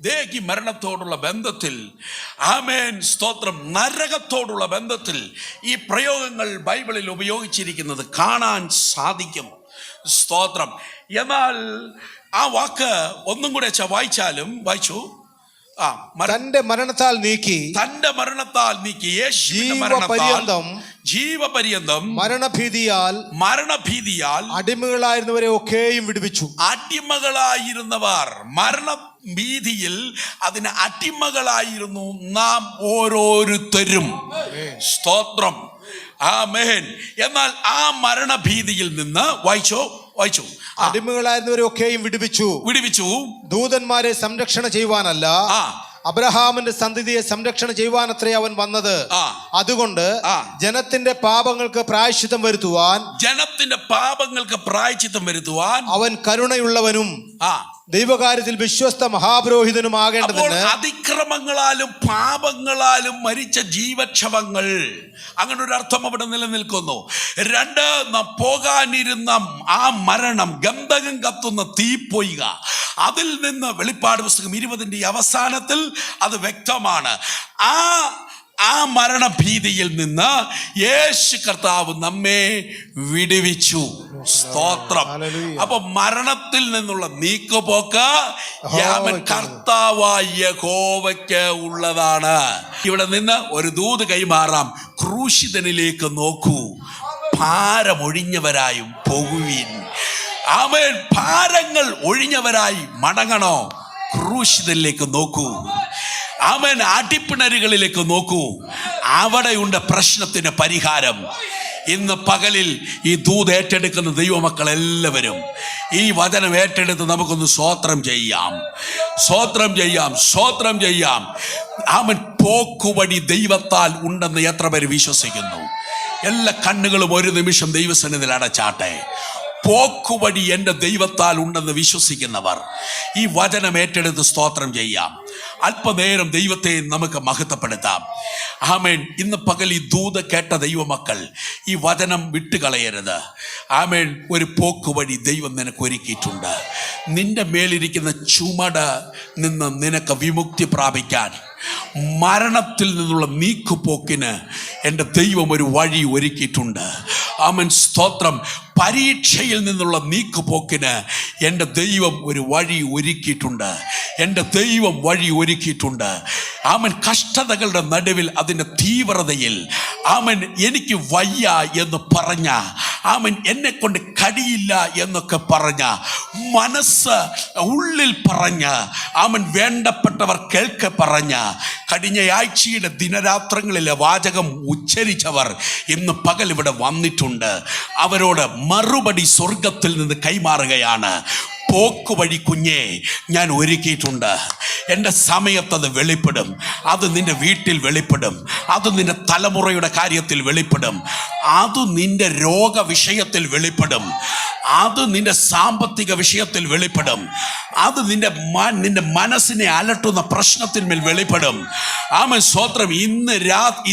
ദേഹി മരണത്തോടുള്ള ബന്ധത്തിൽ, ആമേൻ സ്തോത്രം, നരകത്തോടുള്ള ബന്ധത്തിൽ ഈ പ്രയോഗങ്ങൾ ബൈബിളിൽ ഉപയോഗിച്ചിരിക്കുന്നത് കാണാൻ സാധിക്കും. സ്തോത്രം. എന്നാൽ ആ വാക്ക് ഒന്നും കൂടെ വായിച്ചു. തന്റെ മരണത്താൽ നീക്കി ജീവപര്യന്തം മരണഭീതിയാൽ അടിമകളായിരുന്നവരെ ഒക്കെയും വിടുവിച്ചു. അടിമകളായിരുന്നവർ മരണഭീതിയിൽ അതിന് അടിമകളായിരുന്നു നാം ഓരോരുത്തരും. സ്തോത്രം. ആമേൻ. എന്നാൽ ആ മരണഭീതിയിൽ നിന്ന് വായിച്ചു അടിമകളായിരുന്നവരെ ഒക്കെയും വിടുവിച്ചു. ദൂതന്മാരെ സംരക്ഷണ ചെയ്യുവാനല്ല, അബ്രഹാമിന്റെ സന്തതിയെ സംരക്ഷണ ചെയ്യുവാനത്രേ അവൻ വന്നത്. അതുകൊണ്ട് ജനത്തിന്റെ പാപങ്ങൾക്ക് പ്രായശ്ചിത്തം വരുത്തുവാൻ അവൻ കരുണയുള്ളവനും ദൈവകാര്യത്തിൽ വിശ്വസ്ത മഹാപുരോഹിതനുമാകേണ്ടതിന്. അതിക്രമങ്ങളാലും പാപങ്ങളാലും മരിച്ച ജീവക്ഷവങ്ങൾ, അങ്ങനെ ഒരു അർത്ഥം അവിടെ നിലനിൽക്കുന്നു. രണ്ട്, പോകാനിരുന്ന ആ മരണം, ഗന്ധകം കത്തുന്ന തീപ്പൊയ്ക, അതിൽ നിന്ന് വെളിപ്പാട് പുസ്തകം 20 അവസാനത്തിൽ അത് വ്യക്തമാണ്. ആ മരണഭീതിയിൽ നിന്ന് യേശു കർത്താവ് നമ്മെ വിടുവിച്ചു. സ്തോത്രം. അപ്പൊ മരണത്തിൽ നിന്നുള്ള നീക്കുപോക്ക് കർത്താവായ യഹോവയ്ക്ക് ഉള്ളതാണ്. ഇവിടെ നിന്ന് ഒരു ദൂത് കൈമാറാം. ക്രൂശിതനിലേക്ക് നോക്കൂ, ഭാരമൊഴിഞ്ഞവരായും പോകുവിൻ. ആമേൻ. ഭാരങ്ങൾ ഒഴിഞ്ഞവരായി മടങ്ങണോ? ക്രൂശിതനിലേക്ക് നോക്കൂ. ആമേൻ. അടിപ്പിണരുകളിലേക്ക് നോക്കൂ. അവിടെയുണ്ട് പ്രശ്നത്തിന് പരിഹാരം. ഇന്ന് പകലിൽ ഈ ദൂത് ഏറ്റെടുക്കുന്ന ദൈവമക്കൾ എല്ലാവരും ഈ വചനം ഏറ്റെടുത്ത് നമുക്കൊന്ന് സ്തോത്രം ചെയ്യാം. ആമൻ. പോക്കുവഴി ദൈവത്താൽ ഉണ്ടെന്ന് എത്ര പേര് വിശ്വസിക്കുന്നു? എല്ലാ കണ്ണുകളും ഒരു നിമിഷം ദൈവസന്നിധിയിൽ അടച്ചാട്ടെ. പോക്കുവഴി എൻ്റെ ദൈവത്താൽ ഉണ്ടെന്ന് വിശ്വസിക്കുന്നവർ ഈ വചനം ഏറ്റെടുത്ത് സ്തോത്രം ചെയ്യാം. അല്പനേരം ദൈവത്തെ നമുക്ക് മഹത്വപ്പെടുത്താം. ആമേൻ. ഇന്ന് പകൽ ഈ ദൂത് കേട്ട ദൈവമക്കൾ ഈ വചനം വിട്ടുകളയരുത്. ആമേൻ. ഒരു പോക്കുവഴി ദൈവം നിനക്ക് ഒരുക്കിയിട്ടുണ്ട്. നിന്റെ മേലിരിക്കുന്ന ചുമട് നിന്ന് നിനക്ക് വിമുക്തി പ്രാപിക്കാൻ, മരണത്തിൽ നിന്നുള്ള നീക്കുപോക്കിന് എൻ്റെ ദൈവം ഒരു വഴി ഒരുക്കിയിട്ടുണ്ട്. ആമേൻ. സ്തോത്രം. പരീക്ഷയിൽ നിന്നുള്ള നീക്കുപോക്കിന് എൻ്റെ ദൈവം ഒരു വഴി ഒരുക്കിയിട്ടുണ്ട്. ആമൻ. കഷ്ടതകളുടെ നടുവിൽ, അതിൻ്റെ തീവ്രതയിൽ, ആമൻ, എനിക്ക് വയ്യ എന്ന് പറഞ്ഞ, ആമൻ, എന്നെ കൊണ്ട് കഴിയില്ല എന്നൊക്കെ പറഞ്ഞ, മനസ്സ് ഉള്ളിൽ പറഞ്ഞ, ആമൻ, വേണ്ടപ്പെട്ടവർ കേൾക്കെ പറഞ്ഞ, കഴിഞ്ഞ ആഴ്ചയുടെ ദിനരാത്രങ്ങളിലെ വാചകം ഉച്ചരിച്ചവർ ഇന്ന് പകൽ ഇവിടെ വന്നിട്ടുണ്ട്. അവരോട് മറുപടി സ്വർഗത്തിൽ നിന്ന് കൈമാറുകയാണ്. പോക്കുവഴി കുഞ്ഞെ ഞാൻ ഒരുക്കിയിട്ടുണ്ട്. എൻ്റെ സമയത്തത് വെളിപ്പെടും. അത് നിന്റെ വീട്ടിൽ വെളിപ്പെടും. അത് നിന്റെ തലമുറയുടെ കാര്യത്തിൽ വെളിപ്പെടും. അത് നിന്റെ രോഗവിഷയത്തിൽ വെളിപ്പെടും. അത് നിന്റെ സാമ്പത്തിക വിഷയത്തിൽ വെളിപ്പെടും. അത് നിന്റെ മനസ്സിനെ അലട്ടുന്ന പ്രശ്നത്തിന്മേൽ വെളിപ്പെടും. ആമേൻ. സ്തോത്രം.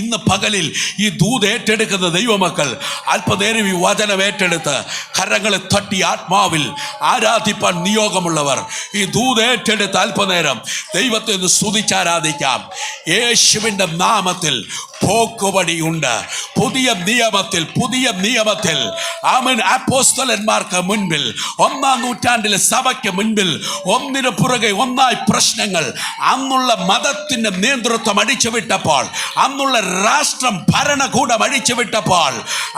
ഇന്ന് പകലിൽ ഈ ദൂത് ഏറ്റെടുക്കുന്ന ദൈവമക്കൾ അല്പനേരം ഈ വചനം ഏറ്റെടുത്ത് കരങ്ങളെ തട്ടി ആത്മാവിൽ ആരാധിപ്പാൻ നിയോഗമുള്ളവർ ഈ ദൂത് ഏറ്റെടുത്ത് അല്പനേരം ദൈവത്തെ ഒന്ന് സ്തുതിച്ചാരാധിക്കാം. യേശുവിൻ്റെ നാമത്തിൽ പോക്കുവഴിയുണ്ട്. പുതിയ നിയമത്തിൽ ആമേൻ, അപ്പോസ്തലന്മാർക്ക് മുൻപിൽ, 1-ാം നൂറ്റാണ്ടിലെ സഭയ്ക്ക് മുൻപിൽ ഒന്നിനു പുറകെ ഒന്നായി പ്രശ്നങ്ങൾ. അന്നുള്ള മതത്തിന്റെ നേതൃത്വം അടിച്ചുവിട്ടപ്പോൾ, അന്നുള്ള രാഷ്ട്രം ഭരണകൂടം അടിച്ചുവിട്ടപ്പോൾ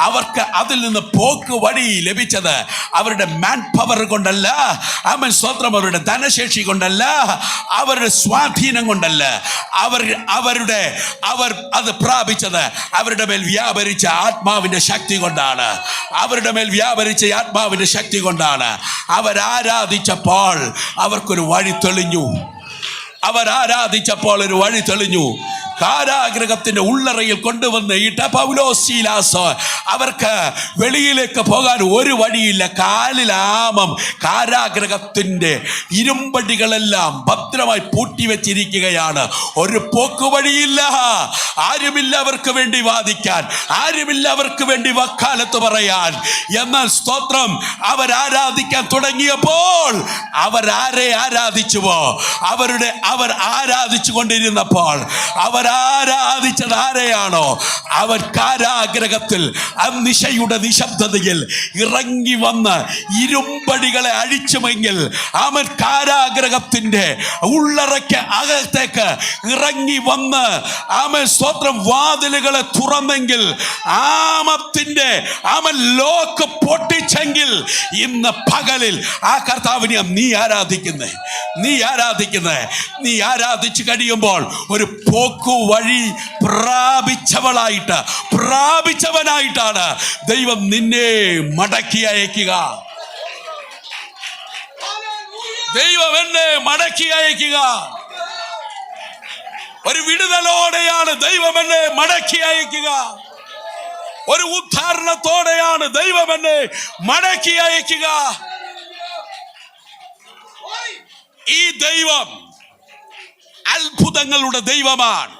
അവർക്ക് അതിൽ നിന്ന് പോക്ക് വഴി ലഭിച്ചത് അവരുടെ മാൻ പവർ കൊണ്ടല്ല, ആമേൻ, സ്തോത്രം, അവരുടെ അവരുടെ ധനശേഷി കൊണ്ടല്ല, അവരുടെ സ്വാധീനം കൊണ്ടല്ല, അവർ അത് പ്രാപിച്ചത് അവരുടെ മേൽ വ്യാപരിച്ച ആത്മാവിന്റെ ശക്തി കൊണ്ടാണ്. അവരുടെ മേൽ വ്യാപരിച്ച ആത്മാവിന്റെ ശക്തി കൊണ്ടാണ്. അവരാരാധിച്ചപ്പോൾ അവർക്കൊരു വഴി തെളിഞ്ഞു. അവരാരാധിച്ചപ്പോൾ ഒരു വഴി തെളിഞ്ഞു. കാരാഗ്രഹത്തിന്റെ ഉള്ളറയിൽ കൊണ്ടുവന്ന് ഇട്ട പൗലോസ് ശീലാസ് അവർക്ക് വെളിയിലേക്ക് പോകാൻ ഒരു വഴിയില്ല. കാലിലാമം കാരാഗ്രഹത്തിന്റെ ഇരുമ്പടികളെല്ലാം ഭദ്രമായി പൂട്ടിവെച്ചിരിക്കുകയാണ്. ഒരു പോക്ക് വഴിയില്ല. ആരുമില്ല അവർക്ക് വേണ്ടി വാദിക്കാൻ, ആരുമില്ല അവർക്ക് വേണ്ടി വക്കാലത്ത് പറയാൻ. എന്നാൽ സ്തോത്രം, അവരാരാധിക്കാൻ തുടങ്ങിയപ്പോൾ അവരാരെ ആരാധിച്ചുവോ അവർ ആരാധിച്ചു കൊണ്ടിരുന്നപ്പോൾ ആരാധിച്ചത് ആരെയാണോ അവർ കാരാഗ്രഹത്തിൽ നിശയുടെ നിശബ്ദതയിൽ ഇറങ്ങി വന്ന് ഇരുമ്പടികളെ അഴിച്ചുമെങ്കിൽ അവൻ കാരാഗ്രഹത്തിന്റെ ഉള്ളറയ്ക്ക് അകത്തേക്ക് ഇറങ്ങി വന്ന് അവൻ സ്തോത്രം വാതിലുകളെ തുറന്നെങ്കിൽ അവൻ ലോക്ക് പൊട്ടിച്ചെങ്കിൽ ഇന്ന് പകലിൽ ആ കർത്താവിനെ നീ ആരാധിച്ചു കഴിയുമ്പോൾ ഒരു പോക്കു വഴി പ്രാപിച്ചവനായിട്ടാണ് ദൈവം നിന്നെ മടക്കി അയക്കുക. ദൈവം എന്നെ മടക്കി അയക്കുക. ഒരു വിടുതലോടെയാണ് ദൈവം എന്നെ മടക്കി അയക്കുക. ഒരു ഉദ്ധാരണത്തോടെയാണ് ദൈവം എന്നെ മടക്കി അയക്കുക. ഈ ദൈവം അത്ഭുതങ്ങളുടെ ദൈവമാണ്.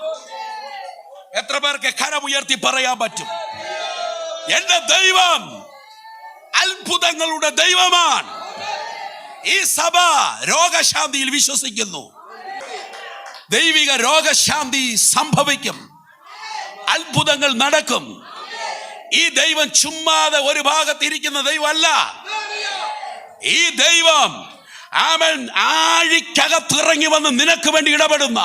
എത്ര പേർക്ക് കരമുയർത്തി പറയാൻ പറ്റും? എന്റെ ദൈവം അത്ഭുതങ്ങളുടെ ദൈവമാണ്. ഈ സഭ രോഗശാന്തിയിൽ വിശ്വസിക്കുന്നു. ദൈവിക രോഗശാന്തി സംഭവിക്കും, അത്ഭുതങ്ങൾ നടക്കും. ഈ ദൈവം ചുമ്മാതെ ഒരു ഭാഗത്തിരിക്കുന്ന ദൈവമല്ല. ഈ ദൈവം ആഴിക്കകത്തിറങ്ങി വന്ന് നിനക്ക് വേണ്ടി ഇടപെടുന്ന,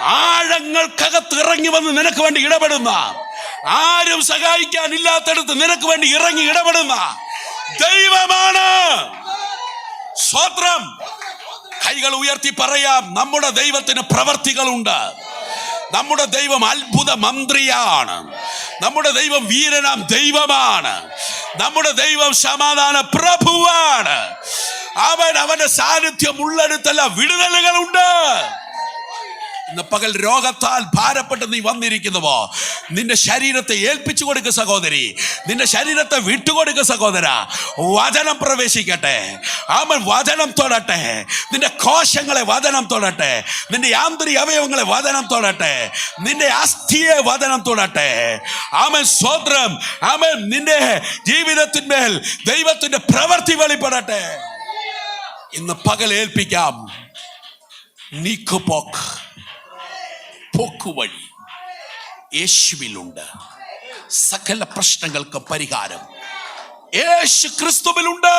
ആഴങ്ങൾക്കകത്തിറങ്ങി വന്ന് നിനക്ക് വേണ്ടി ഇടപെടുന്ന, ആരും സഹായിക്കാനില്ലാത്തടത്ത് നിനക്ക് വേണ്ടി ഇറങ്ങി ഇടപെടുന്ന ദൈവമാണ്. സ്തോത്രം. കൈകൾ ഉയർത്തി പറയാം, നമ്മുടെ ദൈവത്തിന് പ്രവർത്തികളുണ്ട്. നമ്മുടെ ദൈവം അത്ഭുത മന്ത്രിയാണ്. നമ്മുടെ ദൈവം വീരനാം ദൈവമാണ്. നമ്മുടെ ദൈവം സമാധാന പ്രഭുവാണ്. അവന്റെ സാന്നിധ്യം ഉള്ളിടത്തെല്ലാം വിടുതലുകളുണ്ട്. ഇന്ന് പകൽ രോഗത്താൽ ഭാരപ്പെട്ട് നീ വന്നിരിക്കുന്നുവോ? നിന്റെ ശരീരത്തെ ഏൽപ്പിച്ചു കൊടുക്കുക സഹോദരി, നിന്റെ ശരീരത്തെ വിട്ടുകൊടുക്കുക സഹോദര. വചനം പ്രവേശിക്കട്ടെ, വചനം തൊടട്ടെ. നിന്റെ കോശങ്ങളെ വചനം തൊടട്ടെ, നിന്റെ ആന്തരിക അവയവങ്ങളെ വചനം തൊടട്ടെ, നിന്റെ അസ്ഥിയെ വചനം തൊടട്ടെ. സ്തോത്രം. നിന്റെ ജീവിതത്തിന്മേൽ ദൈവത്തിന്റെ പ്രവൃത്തി വെളിപ്പെടട്ടെ. ഇന്ന് പകൽ ഏൽപ്പിക്കാം. പോക്കുവഴി യേശുവിലുണ്ട്. സകല പ്രശ്നങ്ങൾക്ക് പരിഹാരം യേശു ക്രിസ്തുവിലുണ്ട്.